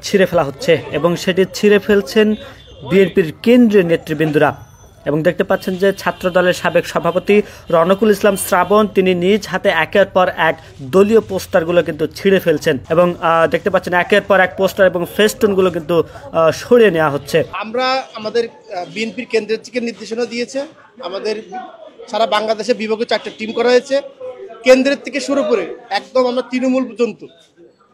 ছিঁড়ে ফেলা হচ্ছে এবং সেটি ছিঁড়ে ফেলছেন বিএনপির কেন্দ্রীয় নেতৃবৃন্দরা। এবং দেখতে পাচ্ছেন যে ছাত্র দলের সাবেক সভাপতি রনকুল ইসলাম শ্রাবণ তিনি নিজ হাতে একের পর এক দলীয় পোস্টারগুলো কিন্তু ছিঁড়ে ফেলছেন এবং দেখতে পাচ্ছেন একের পর এক পোস্টার এবং ফেস্টুনগুলো কিন্তু সরিয়ে নেওয়া হচ্ছে। আমরা আমাদের বিএনপির কেন্দ্রের থেকে নির্দেশনা দিয়েছে, আমাদের সারা বাংলাদেশে বিভাগে 4টা টিম করা হয়েছে। কেন্দ্রের থেকে শুরু করে একদম আমরা তৃণমূল পর্যন্ত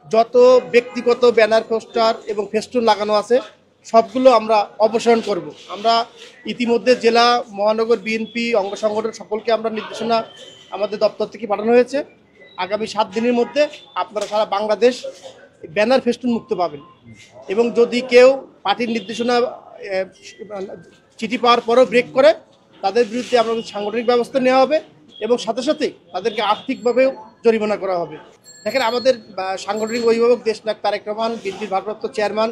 যত ব্যক্তিগত ব্যানার পোস্টার এবং ফেস্টুন লাগানো আছে সবগুলো আমরা অপসারণ করব। আমরা ইতিমধ্যে জেলা মহানগর বিএনপি অঙ্গ সংগঠন সকলকে আমরা নির্দেশনা আমাদের দপ্তর থেকে পাঠানো হয়েছে। আগামী 7 দিনের মধ্যে আপনারা সারা বাংলাদেশ ব্যানার ফেস্টুন মুক্ত পাবেন এবং যদি কেউ পার্টির নির্দেশনা চিঠি পাওয়ার পরেও ব্রেক করে তাদের বিরুদ্ধে আমরা সাংগঠনিক ব্যবস্থা নেওয়া হবে এবং সাথে সাথে তাদেরকে আর্থিকভাবেও জরিমানা করা হবে। দেখেন, আমাদের সাংগঠনিক অভিভাবক দেশনায়ক তারেক রহমান, বিএনপির ভারপ্রাপ্ত চেয়ারম্যান,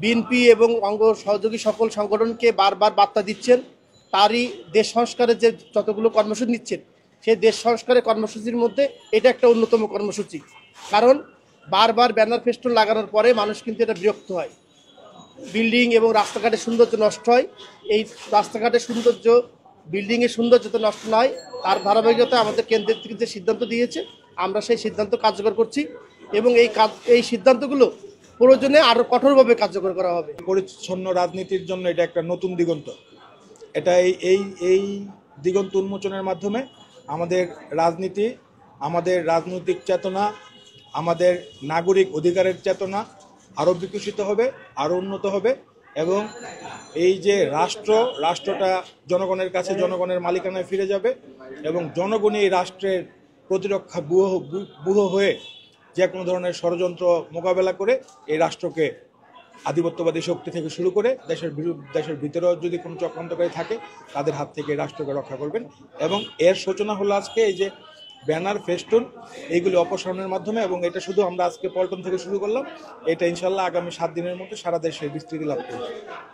বিএনপি এবং অঙ্গ সহযোগী সকল সংগঠনকে বারবার বার্তা দিচ্ছেন তারই দেশ সংস্কারের যে যতগুলো কর্মসূচি নিচ্ছেন সেই দেশ সংস্কারের কর্মসূচির মধ্যে এটা একটা অন্যতম কর্মসূচি। কারণ বারবার ব্যানার ফেস্টুন লাগানোর পরে মানুষ কিন্তু এটা বিরক্ত হয়, বিল্ডিং এবং রাস্তাঘাটের সৌন্দর্য নষ্ট হয়। এই রাস্তাঘাটের সৌন্দর্য, বিল্ডিংয়ের সৌন্দর্য তো নষ্ট নয়, তার ধারাবাহিকতা আমাদের কেন্দ্রের থেকে যে সিদ্ধান্ত দিয়েছে আমরা সেই সিদ্ধান্ত কার্যকর করছি এবং এই সিদ্ধান্তগুলো প্রয়োজনে আরও কঠোরভাবে কার্যকর করা হবে। পরিচ্ছন্ন রাজনীতির জন্য এটা একটা নতুন দিগন্ত। এটা এই দিগন্ত উন্মোচনের মাধ্যমে আমাদের রাজনীতি, আমাদের রাজনৈতিক চেতনা, আমাদের নাগরিক অধিকারের চেতনা আরও বিকশিত হবে, আরও উন্নত হবে এবং এই যে রাষ্ট্রটা জনগণের কাছে, জনগণের মালিকানায় ফিরে যাবে এবং জনগণই এই রাষ্ট্রের প্রতিরক্ষা ব্যূহ হয়ে যে কোনো ধরনের ষড়যন্ত্র মোকাবেলা করে এই রাষ্ট্রকে আধিপত্যবাদী শক্তি থেকে শুরু করে দেশের ভিতরেও যদি কোনো চক্রান্তকারী থাকে তাদের হাত থেকে রাষ্ট্রকে রক্ষা করবেন। এবং এর সূচনা হলো আজকে এই যে ব্যানার ফেস্টুন এইগুলি অপসারণের মাধ্যমে, এবং এটা শুধু আমরা আজকে পল্টন থেকে শুরু করলাম, এটা ইনশাল্লাহ আগামী 7 দিনের মধ্যে সারা দেশে বিস্তৃতি লাভ করবে।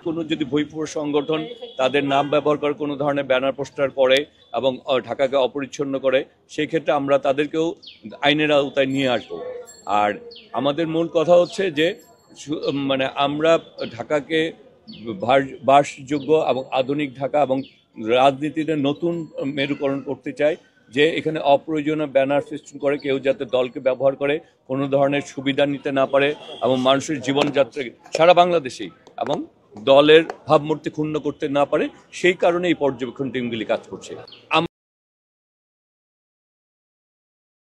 কোনো যদি বৈপুর সংগঠন তাদের নাম ব্যবহার করে কোনো ধরনের ব্যানার পোস্টার করে এবং ঢাকাকে অপরিচ্ছন্ন করে, সেই ক্ষেত্রে আমরা তাদেরকেও আইনের আওতায় নিয়ে আসবো। আর আমাদের মূল কথা হচ্ছে যে মানে আমরা ঢাকাকে বাসযোগ্য এবং আধুনিক ঢাকা এবং রাজনীতিতে নতুন মেরুকরণ করতে চাই, যে এখানে অপ্রয়োজনীয় ব্যানার ফেস্টুন করে কেউ যাতে দলকে ব্যবহার করে কোনো ধরনের সুবিধা নিতে না পারে এবং মানুষের জীবনযাত্রা সারা বাংলাদেশেই এবং দলের ভাবমূর্তি ক্ষুণ্ণ করতে না পারে, সেই কারণে এই পর্যবেক্ষণ টিমগুলি কাজ করছে।